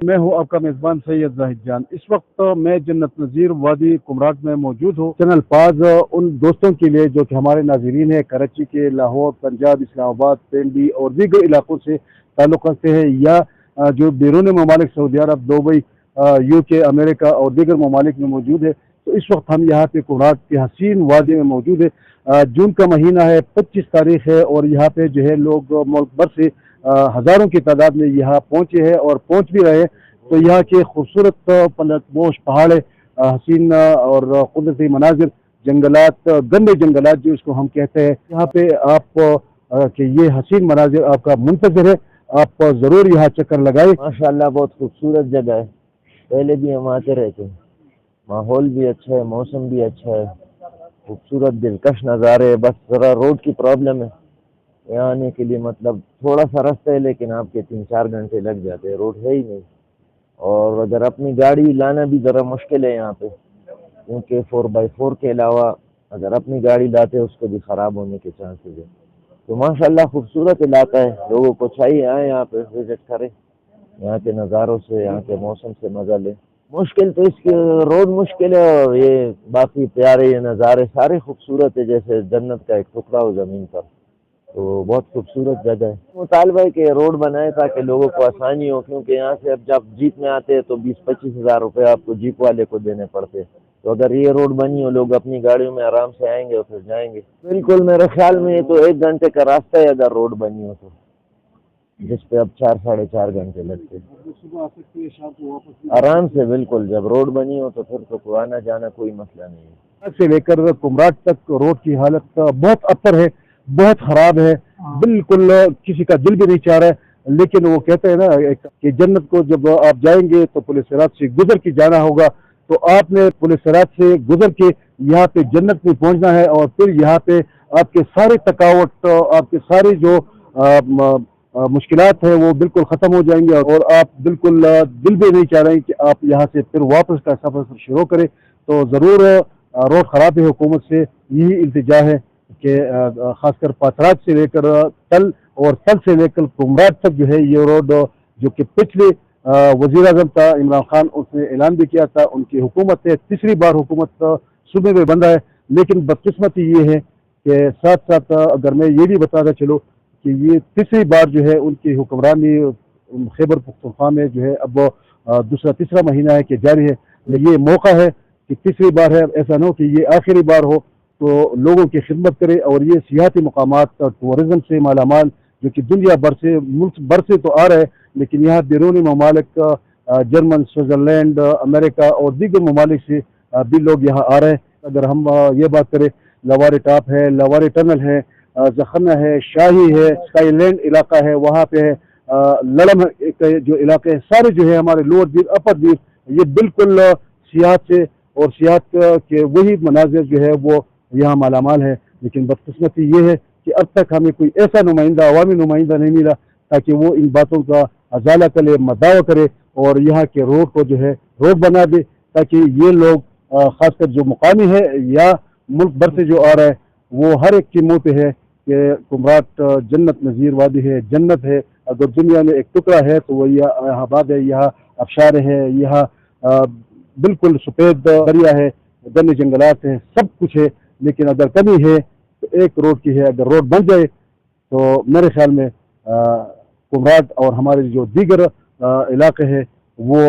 میں ہوں آپ کا میزبان سید زاہد جان۔ اس وقت میں جنت نظیر وادی کمراٹ میں موجود ہوں۔ چینل پاز ان دوستوں کے لیے جو کہ ہمارے ناظرین ہیں کراچی کے، لاہور، پنجاب، اسلام آباد، پنڈی اور دیگر علاقوں سے تعلق رکھتے ہیں، یا جو بیرون ممالک سعودی عرب، دبئی، یو کے، امریکہ اور دیگر ممالک میں موجود ہے، تو اس وقت ہم یہاں پہ کمراٹ کے حسین وادی میں موجود ہے۔ جون کا مہینہ ہے، 25 تاریخ ہے، اور یہاں پہ جو ہے لوگ ملک بھر سے ہزاروں کی تعداد میں یہاں پہنچے ہیں اور پہنچ بھی رہے ہیں۔ تو یہاں کے خوبصورت پوش پہاڑ، حسین اور قدرتی مناظر، جنگلات، گندے جنگلات جو اس کو ہم کہتے ہیں، یہاں پہ آپ کہ یہ حسین مناظر آپ کا منتظر ہے، آپ ضرور یہاں چکر لگائیں۔ ماشاءاللہ بہت خوبصورت جگہ ہے، پہلے بھی ہم آتے رہتے ہیں، ماحول بھی اچھا ہے، موسم بھی اچھا ہے، خوبصورت دلکش نظارے ہیں۔ بس ذرا روڈ کی پرابلم ہے، یہاں آنے کے لیے مطلب تھوڑا سا رستہ ہے لیکن آپ کے 3-4 گھنٹے لگ جاتے ہیں، روڈ ہے ہی نہیں۔ اور اگر اپنی گاڑی لانا بھی ذرا مشکل ہے یہاں پہ، کیونکہ 4x4 کے علاوہ اگر اپنی گاڑی لاتے اس کو بھی خراب ہونے کے چانسز ہے۔ تو ماشاءاللہ خوبصورت علاقہ ہے، لوگوں کو چاہیے آئیں یہاں پہ وزٹ کریں، یہاں کے نظاروں سے، یہاں کے موسم سے مزہ لیں۔ مشکل تو اس کی روڈ مشکل ہے، اور یہ باقی پیارے یہ نظارے سارے خوبصورت ہے، جیسے جنت کا ایک ٹکڑا ہو زمین پر، تو بہت خوبصورت جگہ ہے۔ مطالبہ ہے کہ روڈ بنائے تاکہ لوگوں کو آسانی ہو، کیونکہ یہاں سے اب جب جیپ میں آتے ہیں تو 20-25 ہزار روپے آپ کو جیپ والے کو دینے پڑتے، تو اگر یہ روڈ بنی ہو لوگ اپنی گاڑیوں میں آرام سے آئیں گے اور پھر جائیں گے۔ بالکل میرے خیال میں یہ تو 1 گھنٹے کا راستہ ہے اگر روڈ بنی ہو تو، جس پہ اب 4-4.5 گھنٹے لگتے آرام سے۔ بالکل جب روڈ بنی ہو تو پھر تو آنا جانا کوئی مسئلہ نہیں ہے۔ سے لے کر کمراٹ تک روڈ کی حالت بہت ابتر ہے، بہت خراب ہے، بالکل کسی کا دل بھی نہیں چاہ رہا ہے۔ لیکن وہ کہتے ہیں نا کہ جنت کو جب آپ جائیں گے تو پولیس صراط سے گزر کے جانا ہوگا، تو آپ نے پولیس صراط سے گزر کے یہاں پہ جنت میں پہنچنا ہے، اور پھر یہاں پہ آپ کے سارے تھکاوٹ، آپ کے سارے جو مشکلات ہیں وہ بالکل ختم ہو جائیں گے، اور آپ بالکل دل بھی نہیں چاہ رہے ہیں کہ آپ یہاں سے پھر واپس کا سفر شروع کریں۔ تو ضرور روڈ خراب ہے، حکومت سے یہی التجا ہے کہ خاص کر پاتراج سے لے کر تل، اور تل سے لے کر کمراٹ تک جو ہے یہ روڈ، جو کہ پچھلے وزیر اعظم تھا عمران خان، اس نے اعلان بھی کیا تھا، ان کی حکومت ہے، تیسری بار حکومت صوبے میں بندہ ہے، لیکن بدقسمتی یہ ہے کہ ساتھ ساتھ اگر میں یہ بھی بتاتا چلوں کہ یہ تیسری بار جو ہے ان کی حکمرانی خیبر پختونخوا میں جو ہے اب تیسرا مہینہ ہے کہ جاری ہے۔ یہ موقع ہے کہ تیسری بار ہے، ایسا نہ ہو کہ یہ آخری بار ہو، تو لوگوں کی خدمت کرے، اور یہ سیاحتی مقامات ٹورزم سے مالا مال، جو کہ دنیا بھر سے، ملک بھر سے تو آ رہے ہیں، لیکن یہاں بیرونی ممالک، جرمن، سوئٹزرلینڈ، امریکہ اور دیگر ممالک سے بھی لوگ یہاں آ رہے ہیں۔ اگر ہم یہ بات کریں، لوارے ٹاپ ہے، لوارے ٹنل ہے، زخنہ ہے، شاہی ہے، اسکائی لینڈ علاقہ ہے، وہاں پہ ہے لڑم جو علاقے ہیں، سارے جو ہے ہمارے لوور دیر، اپر دیر، یہ بالکل سیاحت سے اور سیاحت کے وہی مناظر جو ہے وہ یہاں مالا مال ہے۔ لیکن بدقسمتی یہ ہے کہ اب تک ہمیں کوئی ایسا نمائندہ، عوامی نمائندہ نہیں ملا تاکہ وہ ان باتوں کا ازالہ کرے، مداوع کرے، اور یہاں کے روڈ کو جو ہے روڈ بنا دے، تاکہ یہ لوگ خاص کر جو مقامی ہے یا ملک بھر سے جو آ رہا ہے، وہ ہر ایک کی منہ پہ ہے کہ کمراٹ جنت نظیر وادی ہے، جنت ہے۔ اگر دنیا میں ایک ٹکڑا ہے تو وہ یہاں آباد ہے، یہاں آبشار ہے، یہاں بالکل سفید دریا ہے، گنے جنگلات ہیں، سب کچھ ہے۔ لیکن اگر کمی ہے تو ایک روڈ کی ہے۔ اگر روڈ بن جائے تو میرے خیال میں کمراٹ اور ہمارے جو دیگر علاقے ہیں وہ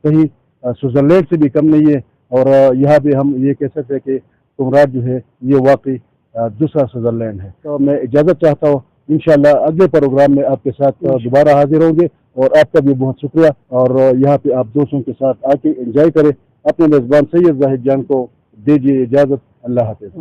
کہیں سوئٹزرلینڈ سے بھی کم نہیں ہے، اور یہاں پہ ہم یہ کہہ سکتے ہیں کہ کمراٹ جو ہے یہ واقعی دوسرا سوئٹزرلینڈ ہے۔ تو میں اجازت چاہتا ہوں، انشاءاللہ اگلے پروگرام میں آپ کے ساتھ دوبارہ حاضر ہوں گے، اور آپ کا بھی بہت شکریہ، اور یہاں پہ آپ دوستوں کے ساتھ آ کے انجوائے کریں۔ اپنے میزبان سید زاہد جان کو دیجیے اجازت، اللہ حافظ۔